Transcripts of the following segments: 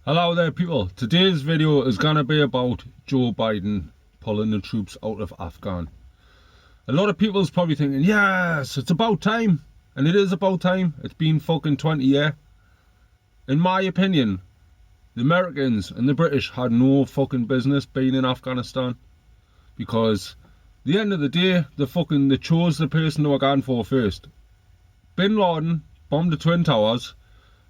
Hello there people, today's video is going to be about Joe Biden pulling the troops out of Afghan. A lot of people is probably thinking, yes, it's about time. And it is about time. It's been fucking 20 years. In my opinion, the Americans and the British had no fucking business being in Afghanistan. Because at the end of the day, they chose the person they were going for first. Bin Laden bombed the Twin Towers,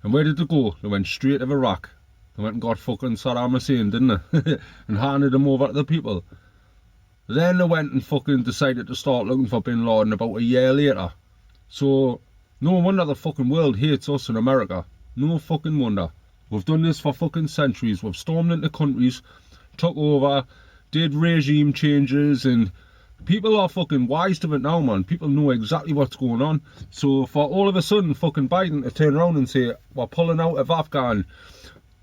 and where did they go? They went straight to Iraq. They went and got fucking Saddam Hussein, didn't they? And handed him over to the people. Then they went and fucking decided to start looking for Bin Laden about a year later. So, no wonder the fucking world hates us in America. No fucking wonder. We've done this for fucking centuries. We've stormed into countries, took over, did regime changes, and people are fucking wise to it now, man. People know exactly what's going on. So for all of a sudden fucking Biden to turn around and say, we're pulling out of Afghan,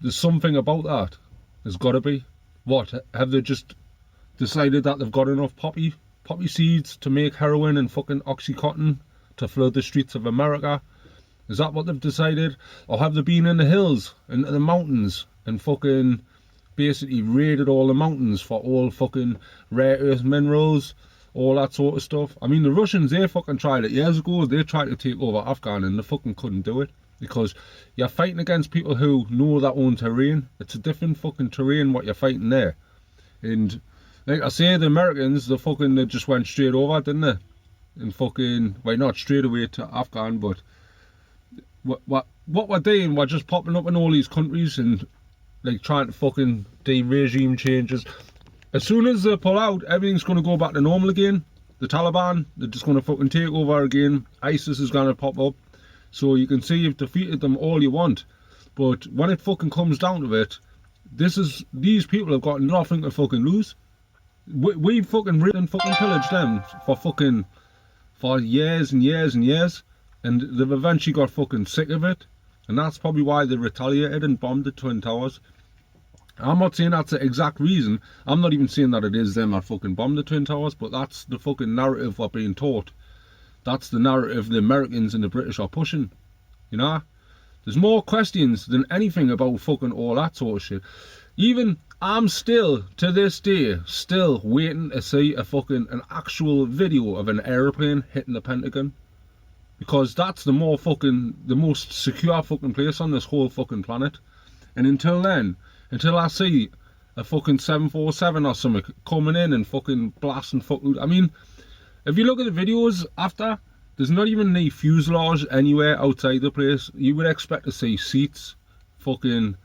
there's something about that. There's got to be. What? Have they just decided that they've got enough poppy seeds to make heroin and fucking Oxycontin to flood the streets of America? Is that what they've decided? Or have they been in the hills, into the mountains, and fucking basically raided all the mountains for all fucking rare earth minerals, all that sort of stuff? I mean, the Russians, they fucking tried it years ago. They tried to take over Afghan and they fucking couldn't do it. Because you're fighting against people who know their own terrain. It's a different fucking terrain what you're fighting there. And like I say, the Americans, they just went straight over, didn't they? And fucking, well, not straight away to Afghan, but what we're doing, we're just popping up in all these countries and like trying to fucking do regime changes. As soon as they pull out, everything's going to go back to normal again. The Taliban, they're just going to fucking take over again. ISIS is going to pop up. So you can see you've defeated them all you want. But when it fucking comes down to it, these people have got nothing to fucking lose. We fucking raped and fucking pillaged them for years and years and years. And they've eventually got fucking sick of it. And that's probably why they retaliated and bombed the Twin Towers. I'm not saying that's the exact reason. I'm not even saying that it is them that fucking bombed the Twin Towers. But that's the fucking narrative we're being taught. That's the narrative the Americans and the British are pushing, you know? There's more questions than anything about fucking all that sort of shit. Even, I'm still, to this day, still waiting to see an actual video of an aeroplane hitting the Pentagon. Because that's the most secure fucking place on this whole fucking planet. And until then, until I see a fucking 747 or something coming in and fucking blasting I mean, if you look at the videos after, there's not even any fuselage anywhere outside the place. You would expect to see seats, fucking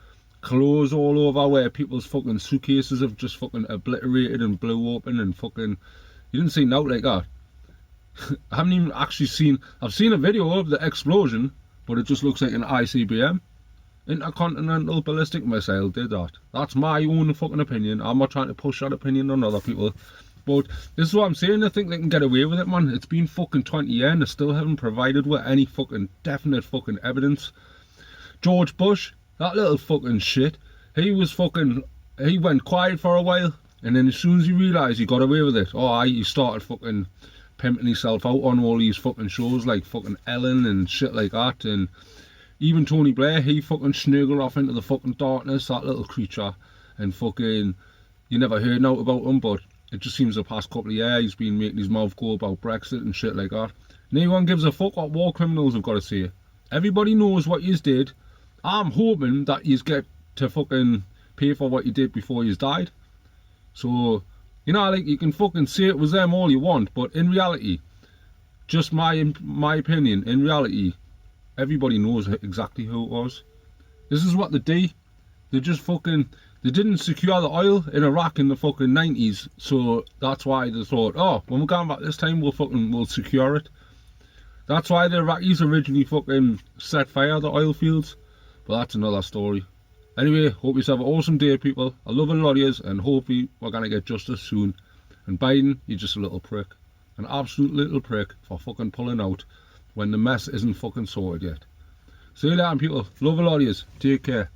clothes all over where people's fucking suitcases have just fucking obliterated and blew open and fucking... You didn't see nothing like that. I haven't even actually seen... I've seen a video of the explosion, but it just looks like an ICBM. Intercontinental Ballistic Missile did that. That's my own fucking opinion. I'm not trying to push that opinion on other people. But this is what I'm saying, I think they can get away with it, man. It's been fucking 20 years and they still haven't provided with any fucking definite fucking evidence. George Bush, that little fucking shit, he went quiet for a while, and then as soon as he realised he got away with it, he started fucking pimping himself out on all these fucking shows like fucking Ellen and shit like that. And even Tony Blair, he fucking snuggled off into the fucking darkness, that little creature. And fucking, you never heard now about him, but it just seems the past couple of years he's been making his mouth go about Brexit and shit like that. No one gives a fuck what war criminals have got to say. Everybody knows what yous did. I'm hoping that yous get to fucking pay for what you did before yous died. So, you know, like, you can fucking say it was them all you want, but in reality, just my opinion, in reality, everybody knows exactly who it was. This is what they do. They just fucking... They didn't secure the oil in Iraq in the fucking 90s, so that's why they thought, when we're going back this time, we'll secure it. That's why the Iraqis originally fucking set fire to the oil fields, but that's another story. Anyway, hope you have an awesome day, people. I love a lot of yous, and hopefully we're gonna get justice soon. And Biden, you're just a little prick. An absolute little prick for fucking pulling out when the mess isn't fucking sorted yet. See you later, people. Love a lot of yous. Take care.